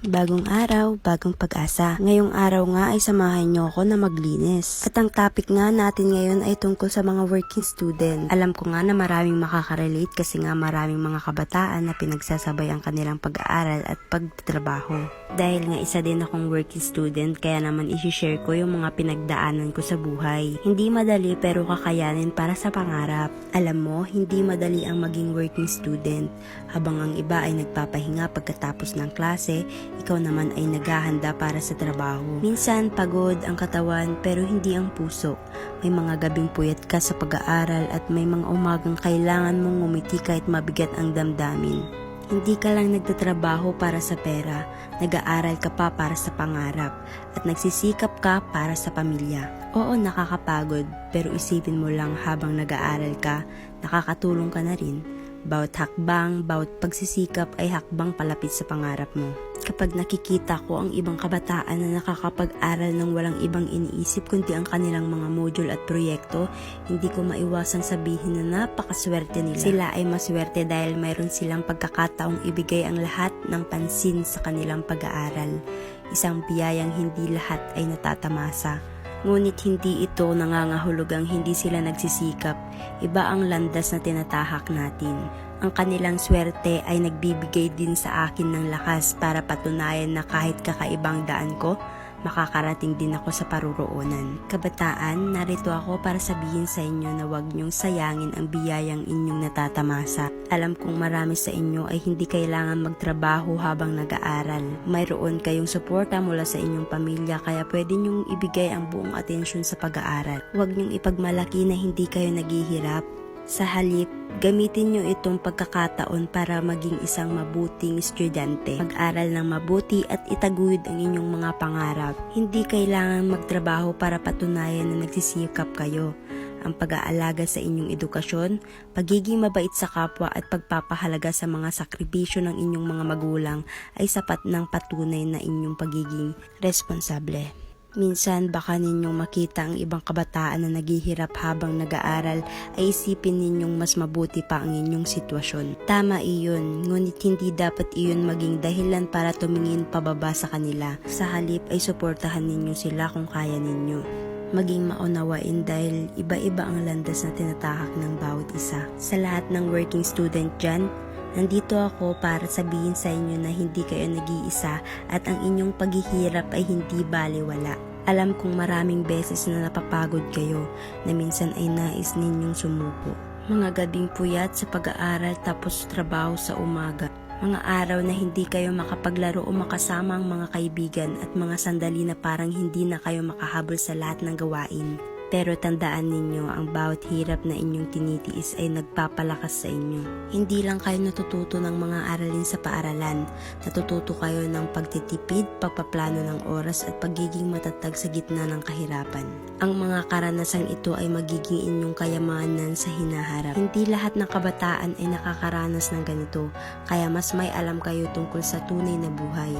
Bagong araw, bagong pag-asa. Ngayong araw nga ay samahan niyo ako na maglinis. At ang topic nga natin ngayon ay tungkol sa mga working student. Alam ko nga na maraming makakarelate kasi nga maraming mga kabataan na pinagsasabay ang kanilang pag-aaral at pagtatrabaho. Dahil nga isa din akong working student, kaya naman isi-share ko yung mga pinagdaanan ko sa buhay. Hindi madali pero kakayanin para sa pangarap. Alam mo, hindi madali ang maging working student. Habang ang iba ay nagpapahinga pagkatapos ng klase, ikaw naman ay naghahanda para sa trabaho. Minsan pagod ang katawan pero hindi ang puso. May mga gabing puyat ka sa pag-aaral at may mga umagang kailangan mong ngumiti kahit mabigat ang damdamin. Hindi ka lang nagtatrabaho para sa pera, nag-aaral ka pa para sa pangarap at nagsisikap ka para sa pamilya. Oo, nakakapagod pero isipin mo lang habang nag-aaral ka, nakakatulong ka na rin. Bawat hakbang, bawat pagsisikap ay hakbang palapit sa pangarap mo. Kapag nakikita ko ang ibang kabataan na nakakapag-aral ng walang ibang iniisip kundi ang kanilang mga module at proyekto, hindi ko maiwasang sabihin na napakaswerte nila. Sila ay maswerte dahil mayroon silang pagkakataong ibigay ang lahat ng pansin sa kanilang pag-aaral. Isang biyayang hindi lahat ay natatamasa. Ngunit hindi ito nangangahulugang hindi sila nagsisikap. Iba ang landas na tinatahak natin. Ang kanilang swerte ay nagbibigay din sa akin ng lakas para patunayan na kahit kakaibang daan ko, makakarating din ako sa paruroonan. Kabataan, narito ako para sabihin sa inyo na huwag niyong sayangin ang biyayang inyong natatamasa. Alam kong marami sa inyo ay hindi kailangan magtrabaho habang nag-aaral. Mayroon kayong suporta mula sa inyong pamilya kaya pwede niyong ibigay ang buong atensyon sa pag-aaral. Huwag niyong ipagmalaki na hindi kayo naghihirap. Sa halip, gamitin nyo itong pagkakataon para maging isang mabuting estudyante. Mag-aral ng mabuti at itaguyod ang inyong mga pangarap. Hindi kailangan magtrabaho para patunayan na nagsisikap kayo. Ang pag-aalaga sa inyong edukasyon, pagiging mabait sa kapwa at pagpapahalaga sa mga sakripisyo ng inyong mga magulang ay sapat ng patunay na inyong pagiging responsable. Minsan baka ninyong makita ang ibang kabataan na naghihirap habang nag-aaral ay isipin ninyong mas mabuti pa ang inyong sitwasyon. Tama iyon, ngunit hindi dapat iyon maging dahilan para tumingin pababa sa kanila. Sa halip ay suportahan ninyo sila kung kaya ninyo. Maging maunawain dahil iba-iba ang landas na tinatahak ng bawat isa. Sa lahat ng working student dyan, nandito ako para sabihin sa inyo na hindi kayo nag-iisa at ang inyong paghihirap ay hindi balewala. Alam kong maraming beses na napapagod kayo na minsan ay nais ninyong sumuko. Mga gabing puyat sa pag-aaral tapos trabaho sa umaga. Mga araw na hindi kayo makapaglaro o makasama ang mga kaibigan at mga sandali na parang hindi na kayo makahabol sa lahat ng gawain. Pero tandaan ninyo, ang bawat hirap na inyong tinitiis ay nagpapalakas sa inyo. Hindi lang kayo natututo ng mga aralin sa paaralan, natututo kayo ng pagtitipid, pagpaplano ng oras at pagiging matatag sa gitna ng kahirapan. Ang mga karanasang ito ay magiging inyong kayamanan sa hinaharap. Hindi lahat ng kabataan ay nakakaranas ng ganito, kaya mas may alam kayo tungkol sa tunay na buhay.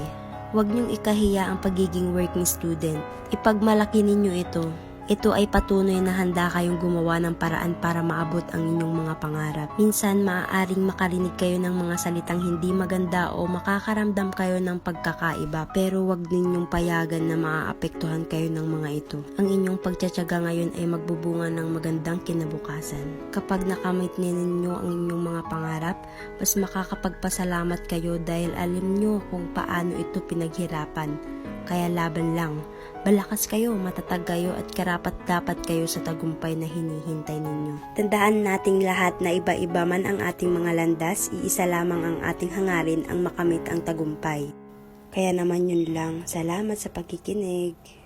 Huwag niyong ikahiya ang pagiging working student. Ipagmalaki ninyo ito. Ito ay patunay na handa kayong gumawa ng paraan para maabot ang inyong mga pangarap. Minsan, maaaring makarinig kayo ng mga salitang hindi maganda o makakaramdam kayo ng pagkakaiba, pero wag ninyong payagan na maaapektuhan kayo ng mga ito. Ang inyong pagtsatsaga ngayon ay magbubunga ng magandang kinabukasan. Kapag nakamit ninyo ang inyong mga pangarap, mas makakapagpasalamat kayo dahil alam nyo kung paano ito pinaghirapan. Kaya laban lang. Balakas kayo, matatag kayo at karapat-dapat kayo sa tagumpay na hinihintay ninyo. Tandaan nating lahat na iba-iba man ang ating mga landas, iisa lamang ang ating hangarin ang makamit ang tagumpay. Kaya naman yun lang. Salamat sa pagkikinig.